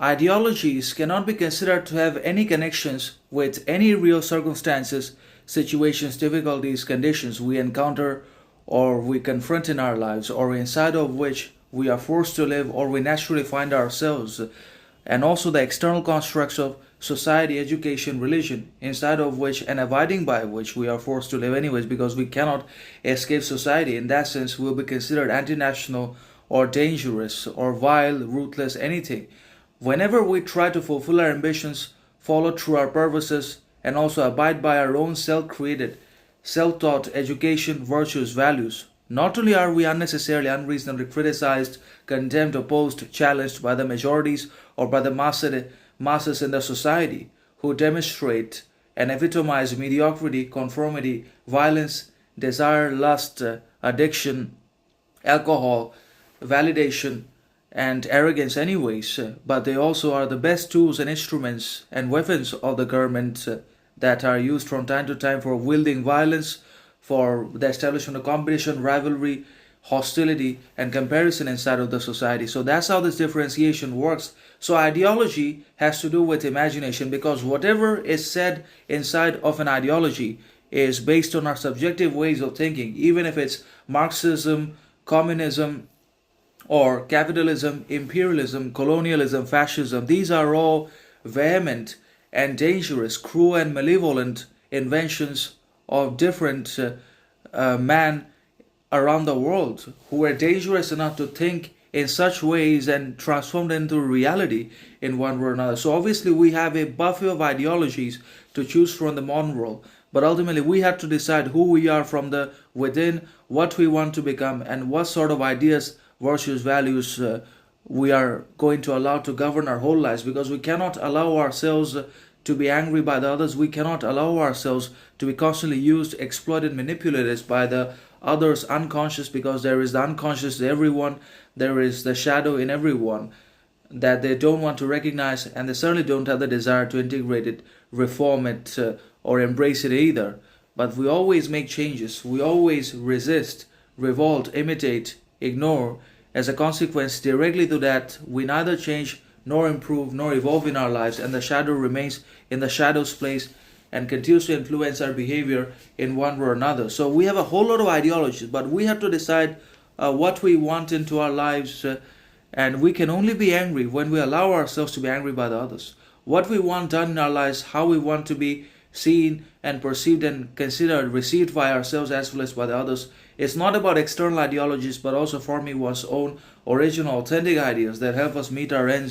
Ideologies cannot be considered to have any connections with any real circumstances, situations, difficulties, conditions we encounter or we confront in our lives, or inside of which we are forced to live or we naturally find ourselves, and also the external constructs of society, education, religion, inside of which and abiding by which we are forced to live anyways because we cannot escape society. In that sense, will be considered anti-national or dangerous or vile, ruthless, anything. Whenever we try to fulfill our ambitions, follow through our purposes, and also abide by our own self-created, self-taught education, virtues, values, not only are we unnecessarily, unreasonably criticized, condemned, opposed, challenged by the majorities or by the masses in the society who demonstrate and epitomize mediocrity, conformity, violence, desire, lust, addiction, alcohol, validation, and arrogance anyways, but they also are the best tools and instruments and weapons of the government that are used from time to time for wielding violence, for the establishment of competition, rivalry, hostility, and comparison inside of the society. So that's how this differentiation works. So ideology has to do with imagination, because whatever is said inside of an ideology is based on our subjective ways of thinking, even if it's Marxism, communism, or capitalism, imperialism, colonialism, fascism. These are all vehement and dangerous, cruel and malevolent inventions of different men around the world who were dangerous enough to think in such ways and transform them into reality in one way or another. So obviously we have a buffet of ideologies to choose from the modern world, but ultimately we have to decide who we are from the within, what we want to become, and what sort of ideas, virtues, values we are going to allow to govern our whole lives, because we cannot allow ourselves to be angry by the others. We cannot allow ourselves to be constantly used, exploited, manipulated by the others unconscious, because there is the unconscious in everyone, there is the shadow in everyone that they don't want to recognize, and they certainly don't have the desire to integrate it, reform it, or embrace it either. But we always make changes, we always resist, revolt, imitate, ignore. As a consequence, directly to that, we neither change nor improve nor evolve in our lives, and the shadow remains in the shadow's place and continues to influence our behavior in one way or another. So we have a whole lot of ideologies, but we have to decide what we want into our lives, and we can only be angry when we allow ourselves to be angry by the others. What we want done in our lives, how we want to be seen and perceived and considered, received by ourselves as well as by the others. It's not about external ideologies, but also forming one's own original, authentic ideas that help us meet our ends